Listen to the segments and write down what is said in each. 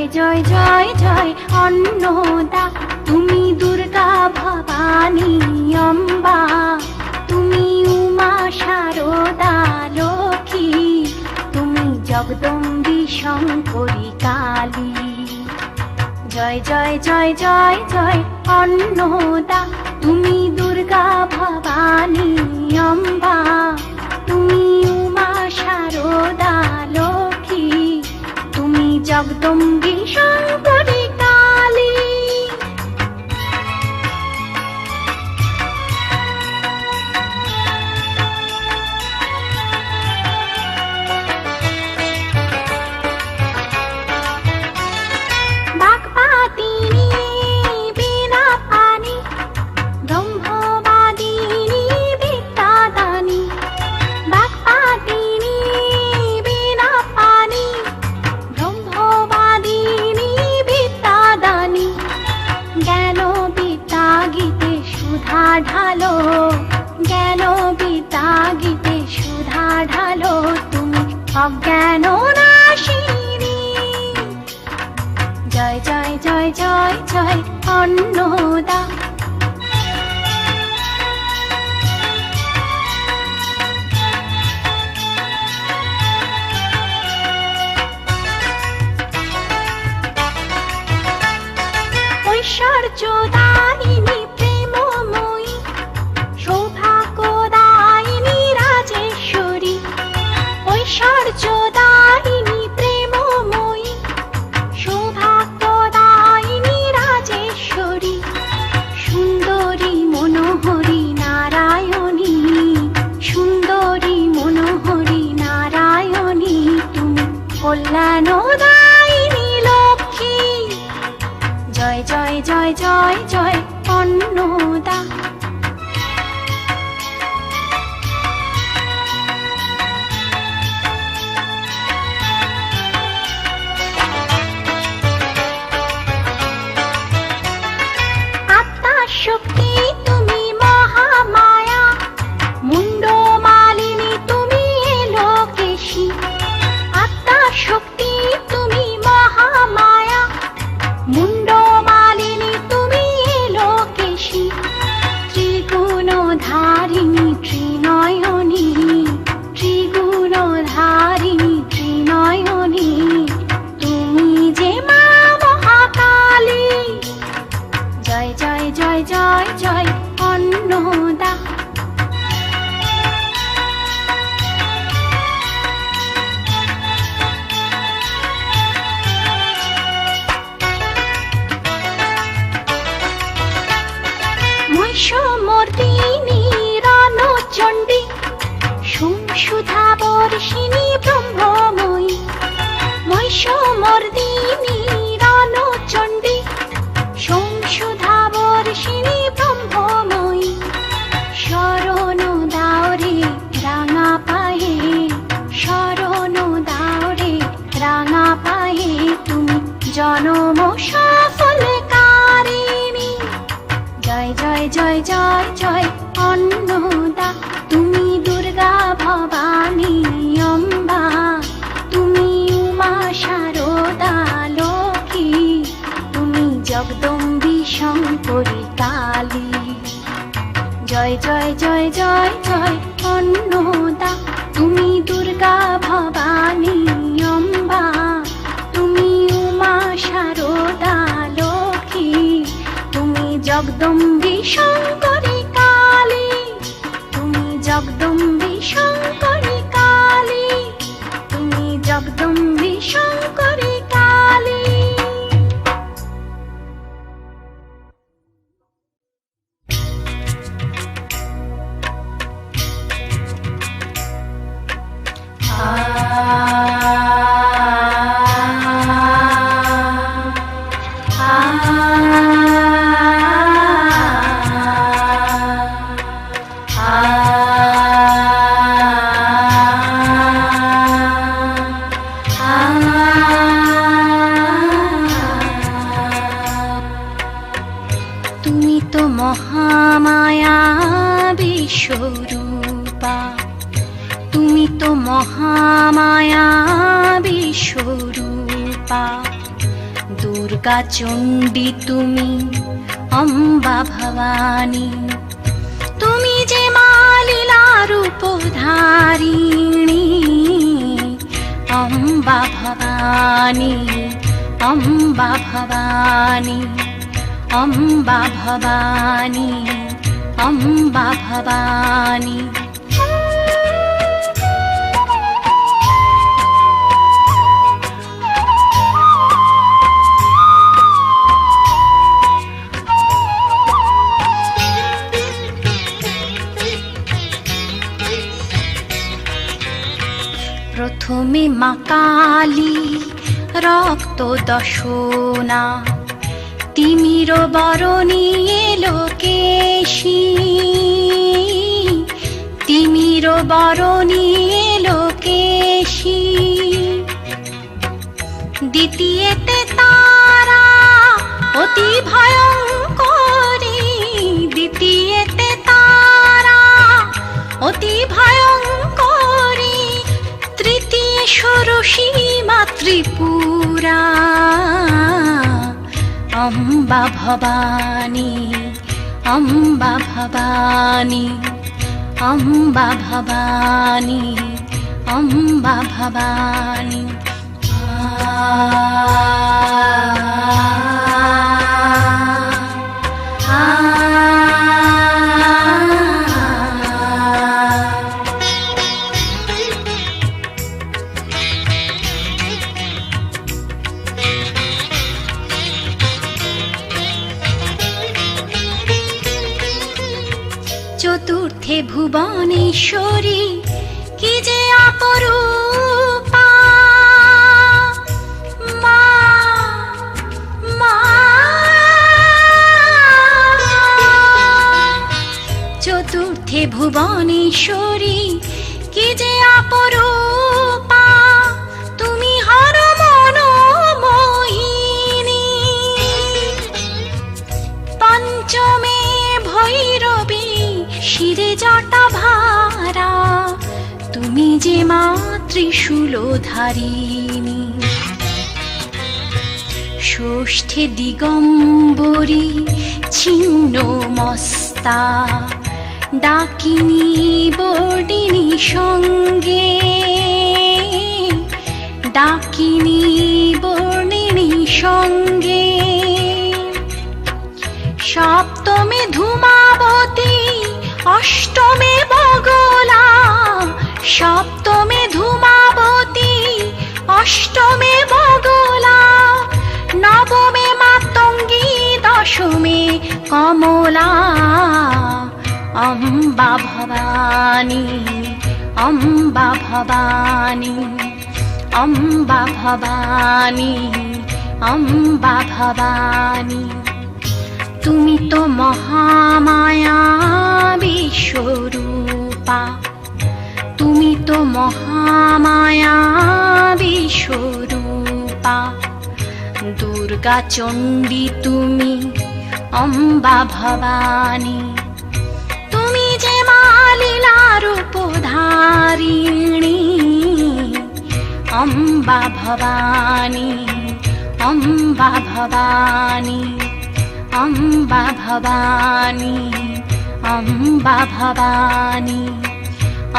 জয় জয় জয় জয় অন্নদা, তুমি দুর্গা ভবানী অম্বা, তুমি উমা শারদা লক্ষ্মী, তুমি জগদম্বী শঙ্করী কালী। জয় জয় জয় জয় জয় অন্নদা, তুমি দুর্গা ভবানী অম্বা, তুমি উমা শারদা লক্ষ্মী, তুমি জগদম্বী শঙ্করী কালী। বাগবাদিনী বীণা পানি, ব্রহ্মবাদিনী বিদ্যাদানী, বাগবাদিনী বীণা পানি, ব্রহ্মবাদিনী বিদ্যাদানী, জ্ঞান বিদ্যা গীতে সুধা ঢালো, জ্ঞান বিদ্যা গীতে সুধা ঢালো, তুমি অজ্ঞান নাশিনী। জয় জয় জয় জয় জয় অন্নদা। ঐশ্বর্যদায়িনী প্রেমময়ী, সৌভাগ্যদায়িনী রাজেশ্বরী, ঐশ্বর্যদায়িনী প্রেমময়ী, সৌভাগ্যদায়িনী রাজেশ্বরী, সুন্দরী মনোহরী নারায়ণী, সুন্দরী মনোহরী নারায়ণী, তুমি কল্যাণদায়িনী লক্ষ্মী। জয় জয় জয় জয় জয় অন্নদা। আত্মাশক্তি তুমি মহামায়া, মুন্ডমালিনী তুমি লোকেশী, আত্মাশক্তি তুমি মহামায়া, মুন্ডমালিনী তুমি লোকেশী, ত্রিগুণধারিণী ত্রিনয়নী, ত্রিগুণধারিণী ত্রিনয়নী, তুমি যে মা মহাকালী। জয় জয় জয় জয় জয় অন্নদা। মহিষমর্দিনী রণচণ্ডী, সংসুধা বর্ষিণী ব্রহ্মময়ী, মহিষমর্দিনী রণচণ্ডী, সংসুধা বর্ষিণী ব্রহ্মময়ী, শরণ দাও রে রাঙা পায়ে, শরণ দাও রে রাঙা পায়ে, তুমি জনম সফলকারিণী। জয় জয় জয় জয় জয় অন্নদা, তুমি দুর্গা ভবানী অম্বা, তুমি উমা শারদা লক্ষ্মী, তুমি জগদম্বী শঙ্করী কালী। জয় জয় জয় জয় জয় অন্নদা, তুমি দুর্গা ভবানী অম্বা, তুমি উমা শারদা লক্ষ্মী, তুমি জগদম্বী শঙ্করী কালী, তুমি জগদম্বী শঙ্করী কালী, তুমি জগদম্বী শঙ্করী কালী। তুমি তো মহামায়া বিশ্বরূপা, তুমি তো মহামায়া বিশ্বরূপা, দুর্গা চণ্ডী তুমি, অম্বা ভবানী, তুমি যে মা লীলা রূপধারিণী, অম্বা ভবানী, অম্বা ভবানী, অম্বা ভবানী, অম্বা ভবানী। প্রথমে মা কালী রক্ত দশনা, তিমির বরণী এলো কেশী, তিমির বরণী এলো কেশী। দ্বিতীয়তে তারা অতি ভয়ঙ্করী, দ্বিতীয়তে তারা অতি ভয়ঙ্করী, তৃতীয় ষোড়শী মাতৃপুরা, অম্বা ভবানী, অম্বা ভবানী, অম্বা ভবানী, অম্বা ভবানী। চতুর্থে ভুবনেশ্বরী, কি যে অপরূপা মা, মা। চতুর্থে ভুবনেশ্বরী, কি যে অপরূপা, তুমি হর মনোমোহিনী। পঞ্চমে ভৈরবী, শিরে জটা ভারা, তুমি যে মা ত্রিশূলধারিণী। ষষ্ঠে দিগম্বরী, ছিন্ন মস্তা, ডাকিনী বর্ণিনী সঙ্গে, ডাকিনী বর্ণিনী সঙ্গে। সপ্তমে ধূমাবতী, অষ্টমে বগলা, সপ্তমে ধূমাবতী, অষ্টমে বগলা। নবমে মাতঙ্গী, দশমে কমলা, অম্বা ভবানী, অম্বা ভবানী, অম্বা ভবানী, অম্বা ভবানী। তুমি তো মহামায়া বিশ্বরূপা, তুমি তো মহামায়া বিশ্বরূপা। দুর্গা চণ্ডী তুমি, অম্বা ভবানী, তুমি যে মা লীলা রূপধারিণী, অম্বা ভবানী, অম্বা ভবানী, অম্বা ভবানী, অম্বা ভবানী,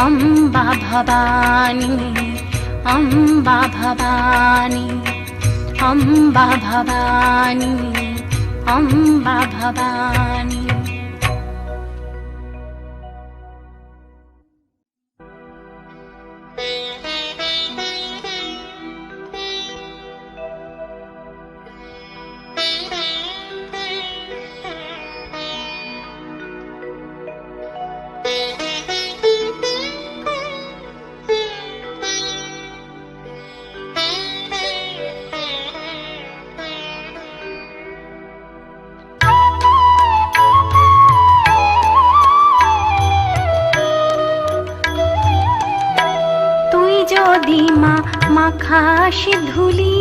অম্বা ভবানী, অম্বা ভবানী, অম্বা ভবানী, অম্বা ভবানী। যদি মা মাখাস ধুলি,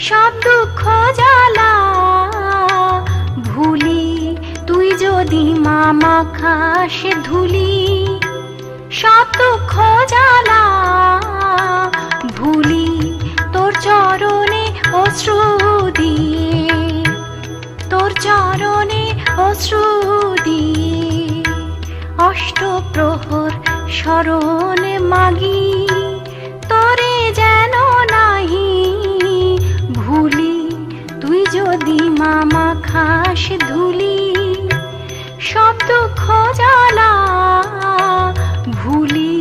সব দুঃখ জ্বালা ভুলি। তুই যদি মা মাখাস ধুলি, সব দুঃখ জ্বালা ভুলি। তোর চরণে অশ্রু শরণ মাগি, তোরে যেন নাহি ভুলি। তুই যদি মামা খাস ধুলি, সব দুঃখ জ্বালা ভুলি।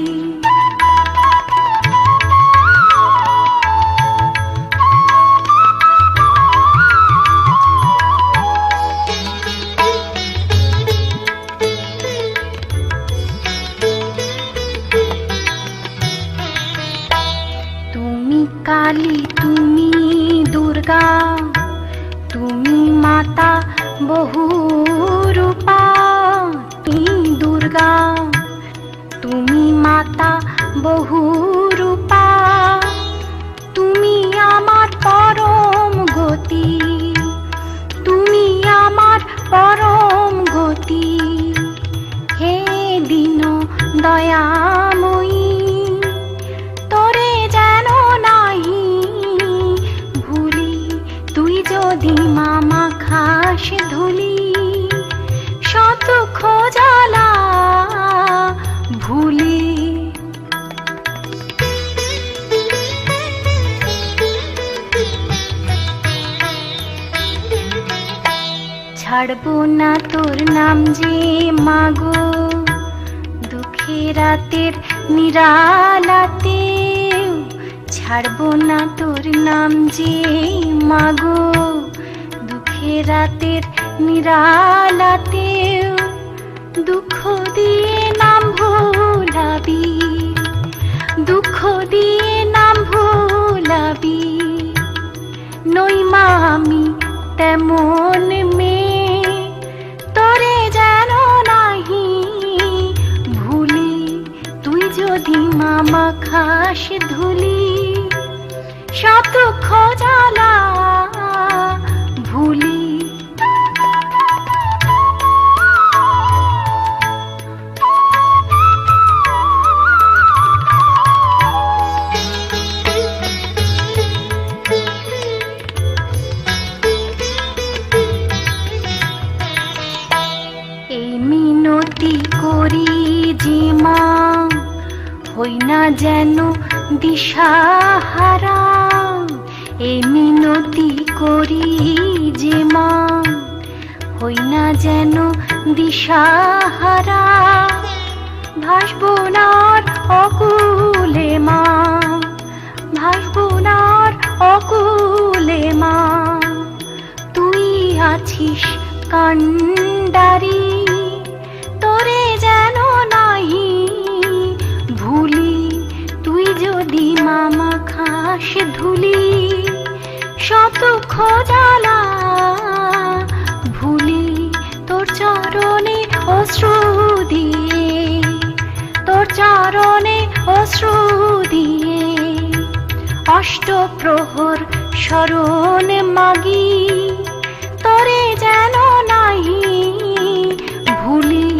তুমি কালী, তুমি দুর্গা, তুমি মাতা বহুরূপা। তুমি দুর্গা, তুমি মাতা বহুরূপা, তুমি আমার পরম গতি, তুমি আমার পরম গতি। হে দীন দয়াময়ী, তোরে যেন নাহি ভুলি। তুই যদি মামা খাস ধুলি, সব দুঃখ জ্বালা ভুলি। ছাড়বো না তোর নাম যে মাগো, দুঃখের রাতের নিরালাতে। ছাড়বো না তোর নাম যে মাগো, দুঃখের রাতের নিরালাতে। দুঃখ দিয়ে নাম ভোলাবি, দুঃখ দিয়ে নাম ভোলাবি। নই মা আমি তেমন মেয়ে, তোরে যেন নাহি ভুলি। তুই যদি মামা খাস ধুলি, সব দুঃখ জ্বালা ভুলি। এই মিনতি করি যে মা, হই না যেন দিশাহারা। এই মিনতি করি যে মা, হই না যেন দিশাহারা। ভাসবো না আর অকুলে মা, ভাসবো না আর অকুলে মা। তুই আছিস কান্ডারি, তোরে যেন নাহি ভুলি। তুই যদি মামা খাস ধুলি, সব দুঃখ জ্বালা ভুলি। তোর চরণে অশ্রু দিয়ে, তোর চরণে অশ্রু দিয়ে। অষ্টপ্রহর শরণ মাগি, তোরে যেন নাহি ভুলি।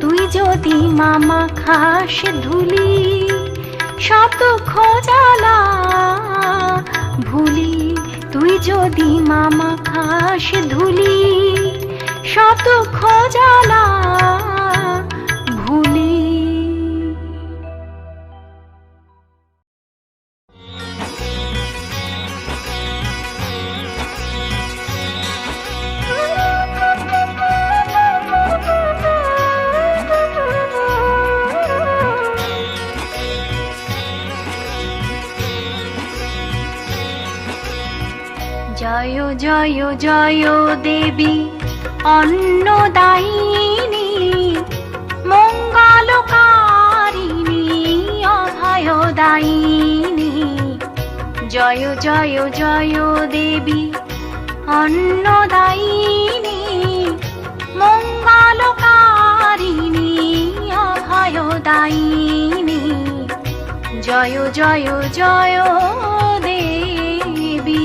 তুই যদি মামা খাস ধুলি, সব দুঃখ জ্বালা ভুলি। তুই যদি মামা খাস ধুলি, সব দুঃখ জ্বালা ভুলি। জয় জয় জয় দেবী অন্নদায়িনী, মঙ্গলকারিণী অভয়দায়িনী। জয় জয় জয় দেবী অন্নদায়িনী, মঙ্গলকারিণী অভয়দায়িনী। জয় জয় জয় দেবী।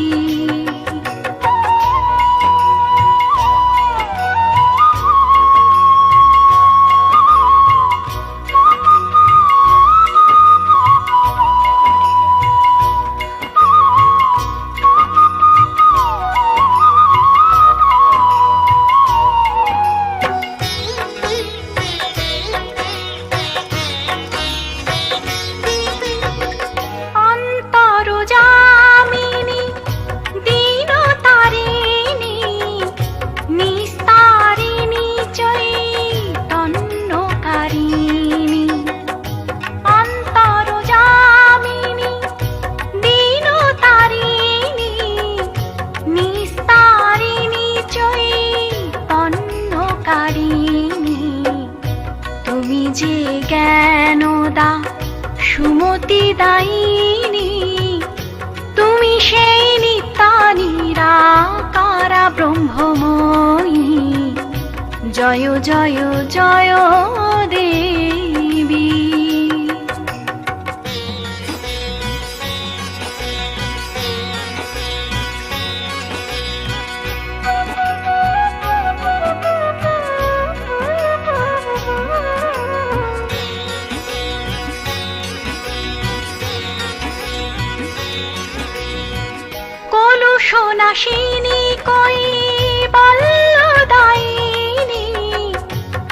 মুক্তিদায়িনী, তুমি সেই নিত্যা নিরাকারা ব্রহ্মময়ী। জয় জয় জয় দেবী। কলুষনাশিনী কৈবল্যদায়িনী,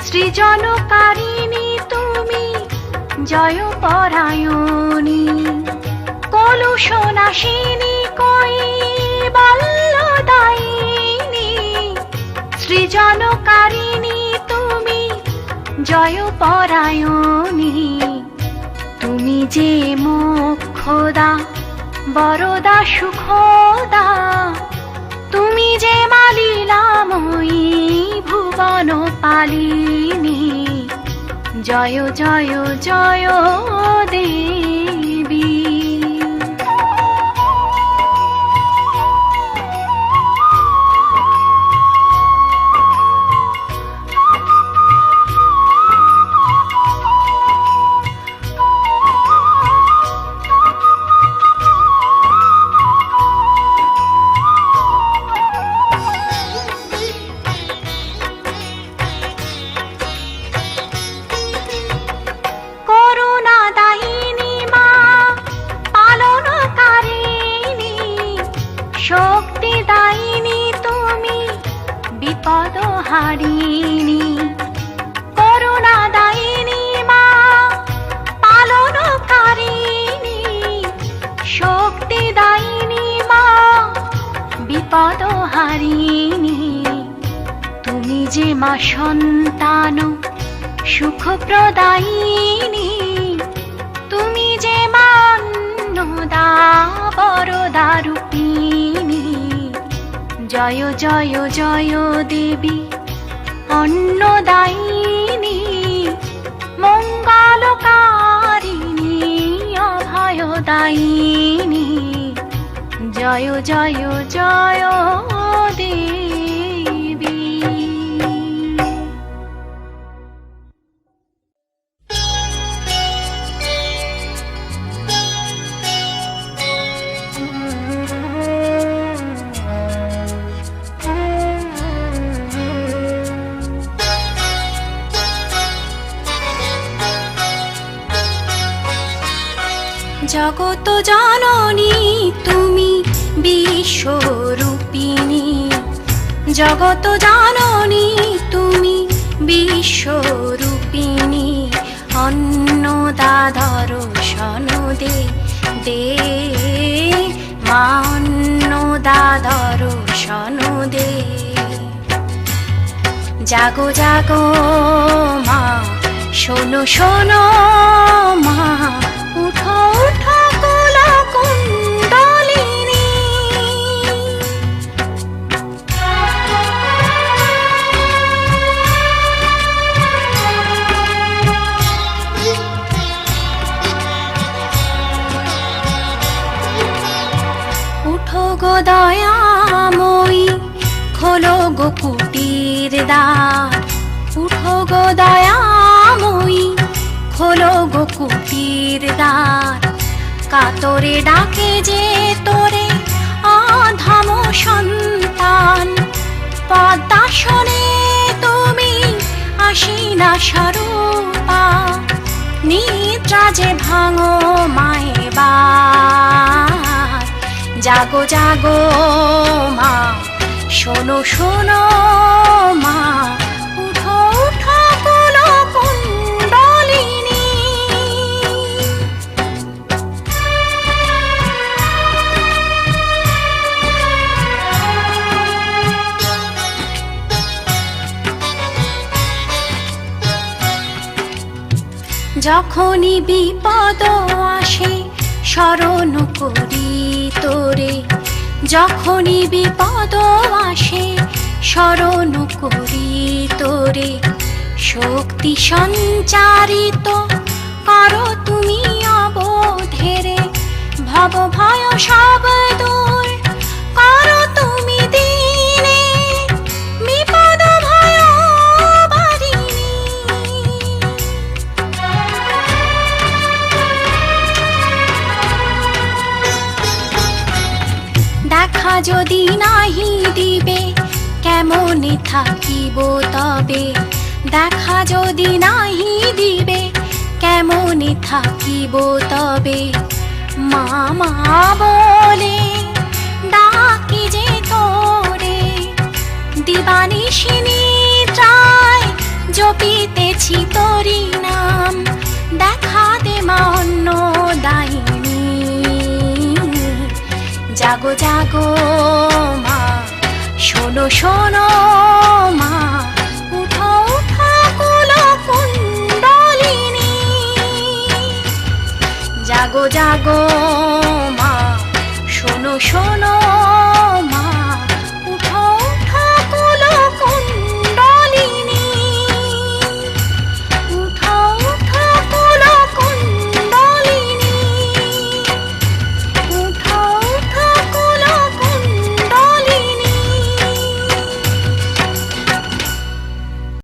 সৃজনকারিণী তুমি জয় পরায়ণী। কলুষনাশিনী কৈবল্যদায়িনী, সৃজনকারিণী তুমি জয় পরায়ণী। তুমি যে মোক্ষদা বরদা সুখদা, তুমি যে মালিলাময়ী ভুবন পালিনী। জয় জয় জয় দেবী। শক্তিদায়িনী তুমি বিপদহারিণী। করুণাদায়িনী মা পালনকারিণী, শক্তিদায়িনী মা বিপদহারিণী। তুমি যে মা সন্তান সুখপ্রদায়িনী, তুমি যে মা অন্নদা বরদা রূপিণী। জয় জয় জয় দেবী অন্নদায়িনী, মঙ্গলকারিণী অভয়দায়িনী। জয় জয় জয় দেবী। জগত জননী তুমি বিশ্বরূপিণী, জগত জননী তুমি বিশ্বরূপিণী। অন্নদা দর্শন দে দে মা, অন্নদা দর্শন দে। জাগো জাগো মা, শোনো শোনো মা, উঠো উঠো কুলা কুণ্ডলিনী। উঠো গো দয়াময়ী, খোলো গো কুটির দ্বার। উঠো গো দয়াময়ী, খোলো গো কুটির দ্বার। কাতরে ডাকে যে তোরে অধম সন্তান, পদ্মাসনে তুমি আসিনা স্বরূপা। নিদ্রা যে ভাঙো মায়েবার, জাগো জাগো মা, শোনো শোনো মা, উঠো উঠো কুলো কুণ্ডলিনী। যখনই বিপদ আসে স্মরণ করি তোরে, যখনই বিপদ আসে স্মরণ করি তোরে। শক্তি সঞ্চারিত করো তুমি অবধি ভব ভয় সব দূর করো তুমি দিনে, বিপদ ভয় বারিণী। দেখা যদি নাহি দিবে কেমনে থাকিব তবে, দেখা যদি নাহি দিবে কেমনে থাকিব তবে, মা মা বলে ডাকি যে তোরে, দিবানিশি নিদ্রায় জপিতেছি তোরি নাম, দেখা দে মা অন্নদায়িনী। জাগো জাগো মা, শোনো শোনো মা, উঠো উঠো কুল কুণ্ডলিনী। জাগো জাগো মা, শোনো শোনো